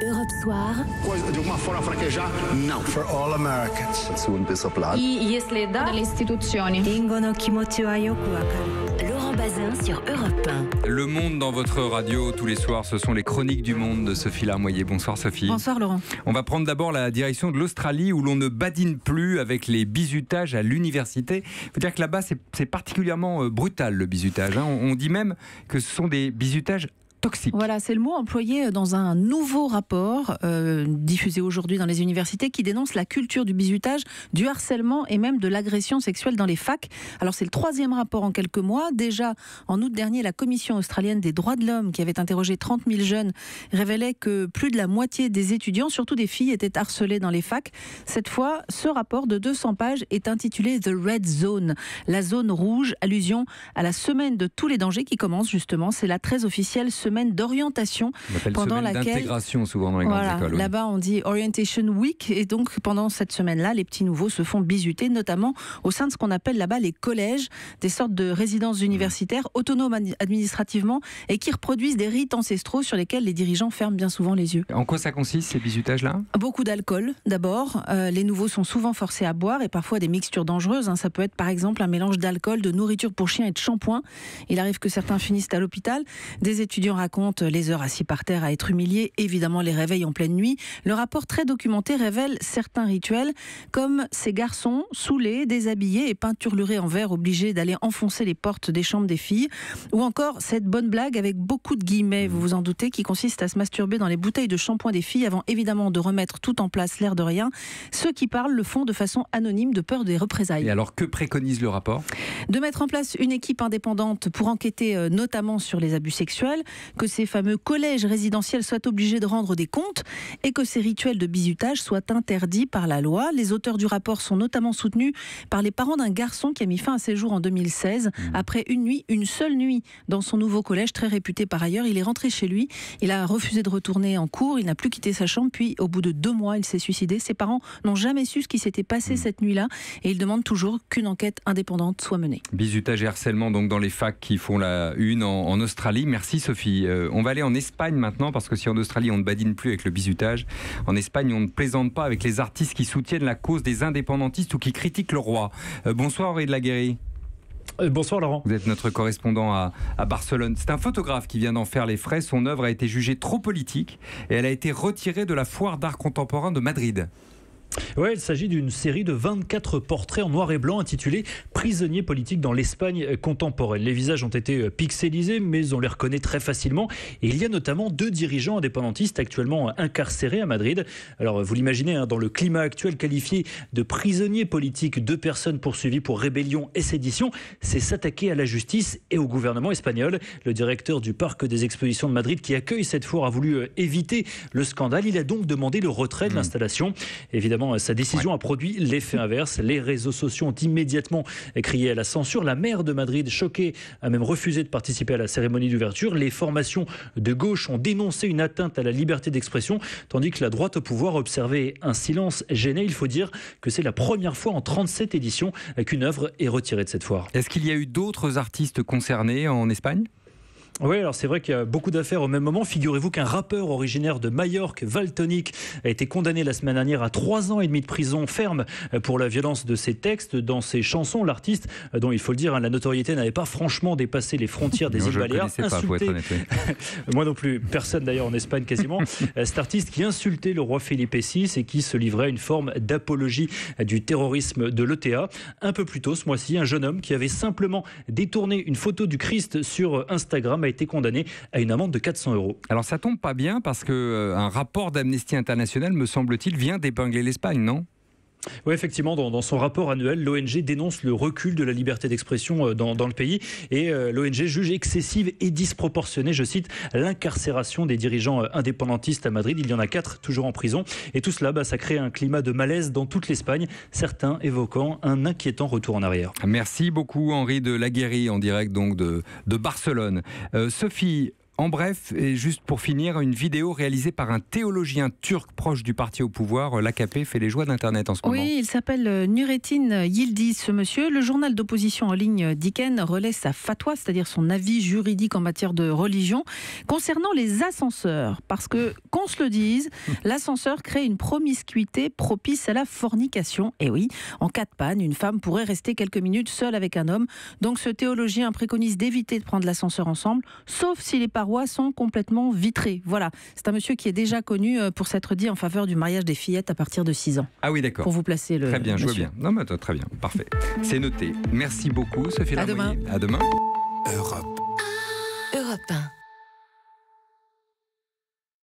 Europe Soir. De uma forma fraquejar? Não. For all Americans. Если да, dalle istituzioni. Laurent Bazin sur Europe 1. Le Monde dans votre radio, tous les soirs, ce sont les chroniques du monde de Sophie Larmoyer. Bonsoir Sophie. Bonsoir Laurent. On va prendre d'abord la direction de l'Australie où l'on ne badine plus avec les bizutages à l'université. Il faut dire que là-bas, c'est particulièrement brutal le bizutage. On dit même que ce sont des bizutages toxique. Voilà, c'est le mot employé dans un nouveau rapport diffusé aujourd'hui dans les universités qui dénonce la culture du bizutage, du harcèlement et même de l'agression sexuelle dans les facs. Alors c'est le 3e rapport en quelques mois. Déjà en août dernier, la Commission australienne des droits de l'homme qui avait interrogé 30 000 jeunes révélait que plus de la moitié des étudiants, surtout des filles, étaient harcelés dans les facs. Cette fois, ce rapport de 200 pages est intitulé The Red Zone, la zone rouge, allusion à la semaine de tous les dangers qui commence justement. C'est la très officielle semaine d'orientation pendant laquelle d'intégration souvent dans les grandes écoles. Là-bas on dit Orientation Week et donc pendant cette semaine-là les petits nouveaux se font bisuter notamment au sein de ce qu'on appelle là-bas les collèges, des sortes de résidences universitaires autonomes administrativement et qui reproduisent des rites ancestraux sur lesquels les dirigeants ferment bien souvent les yeux. En quoi ça consiste ces bizutages-là ? Beaucoup d'alcool d'abord, les nouveaux sont souvent forcés à boire et parfois des mixtures dangereuses, ça peut être par exemple un mélange d'alcool, de nourriture pour chiens et de shampoing. Il arrive que certains finissent à l'hôpital. Des étudiants racontent les heures assis par terre à être humiliés, évidemment les réveils en pleine nuit. Le rapport très documenté révèle certains rituels comme ces garçons saoulés, déshabillés et peinturlurés en vert obligés d'aller enfoncer les portes des chambres des filles, ou encore cette bonne blague avec beaucoup de guillemets, vous vous en doutez, qui consiste à se masturber dans les bouteilles de shampoing des filles avant évidemment de remettre tout en place l'air de rien. Ceux qui parlent le font de façon anonyme de peur des représailles. Et alors que préconise le rapport ? De mettre en place une équipe indépendante pour enquêter notamment sur les abus sexuels, que ces fameux collèges résidentiels soient obligés de rendre des comptes et que ces rituels de bizutage soient interdits par la loi. Les auteurs du rapport sont notamment soutenus par les parents d'un garçon qui a mis fin à ses jours en 2016 après une seule nuit dans son nouveau collège, très réputé par ailleurs. Il est rentré chez lui, il a refusé de retourner en cours, il n'a plus quitté sa chambre, puis au bout de 2 mois, il s'est suicidé. Ses parents n'ont jamais su ce qui s'était passé cette nuit-là et ils demandent toujours qu'une enquête indépendante soit menée. Bizutage et harcèlement donc dans les facs qui font la une en Australie. Merci Sophie. On va aller en Espagne maintenant parce que si en Australie on ne badine plus avec le bizutage, en Espagne on ne plaisante pas avec les artistes qui soutiennent la cause des indépendantistes ou qui critiquent le roi. Bonsoir Henri de la Guérie. Bonsoir Laurent. Vous êtes notre correspondant à Barcelone. C'est un photographe qui vient d'en faire les frais. Son œuvre a été jugée trop politique et elle a été retirée de la foire d'art contemporain de Madrid. Oui, il s'agit d'une série de 24 portraits en noir et blanc intitulés « Prisonniers politiques dans l'Espagne contemporaine ». Les visages ont été pixelisés, mais on les reconnaît très facilement. Et il y a notamment 2 dirigeants indépendantistes actuellement incarcérés à Madrid. Alors, vous l'imaginez, dans le climat actuel qualifié de prisonniers politiques, 2 personnes poursuivies pour rébellion et sédition, c'est s'attaquer à la justice et au gouvernement espagnol. Le directeur du parc des expositions de Madrid qui accueille cette foire a voulu éviter le scandale. Il a donc demandé le retrait de l'installation. Évidemment, sa décision a produit l'effet inverse. Les réseaux sociaux ont immédiatement crié à la censure. La maire de Madrid, choquée, a même refusé de participer à la cérémonie d'ouverture. Les formations de gauche ont dénoncé une atteinte à la liberté d'expression, tandis que la droite au pouvoir observait un silence gêné. Il faut dire que c'est la première fois en 37 éditions qu'une œuvre est retirée de cette foire. Est-ce qu'il y a eu d'autres artistes concernés en Espagne ? Oui, alors c'est vrai qu'il y a beaucoup d'affaires au même moment. Figurez-vous qu'un rappeur originaire de Majorque, Valtonyc, a été condamné la semaine dernière à 3 ans et demi de prison ferme pour la violence de ses textes. Dans ses chansons, l'artiste, dont il faut le dire, la notoriété n'avait pas franchement dépassé les frontières des îles Baléares. Moi non plus, personne d'ailleurs en Espagne quasiment. Cet artiste qui insultait le roi Felipe VI et qui se livrait à une forme d'apologie du terrorisme de l'ETA. Un peu plus tôt ce mois-ci, un jeune homme qui avait simplement détourné une photo du Christ sur Instagram a été condamné à une amende de 400 €. Alors ça tombe pas bien parce qu'un rapport d'Amnesty International, me semble-t-il, vient d'épingler l'Espagne, non ? Oui, effectivement, dans son rapport annuel, l'ONG dénonce le recul de la liberté d'expression dans le pays et l'ONG juge excessive et disproportionnée, je cite, l'incarcération des dirigeants indépendantistes à Madrid. Il y en a 4 toujours en prison et tout cela, ça crée un climat de malaise dans toute l'Espagne, certains évoquant un inquiétant retour en arrière. Merci beaucoup Henri de la Guérie en direct donc de Barcelone. Sophie, En bref, et juste pour finir, une vidéo réalisée par un théologien turc proche du parti au pouvoir, l'AKP, fait les joies d'Internet en ce moment. Oui, il s'appelle Nurettin Yildiz, ce monsieur. Le journal d'opposition en ligne Diken relaie sa fatwa, c'est-à-dire son avis juridique en matière de religion, concernant les ascenseurs. Parce que, qu'on se le dise, l'ascenseur crée une promiscuité propice à la fornication. Et oui, en cas de panne, une femme pourrait rester quelques minutes seule avec un homme. Donc ce théologien préconise d'éviter de prendre l'ascenseur ensemble, sauf si les parois sont complètement vitrées. Voilà, c'est un monsieur qui est déjà connu pour s'être dit en faveur du mariage des fillettes à partir de 6 ans. Ah oui, d'accord. Pour vous placer le... Très bien, je vois monsieur. bien. Non, mais très bien, parfait. C'est noté. Merci beaucoup, Sophie Larmoyer. À demain. À demain. Europe 1.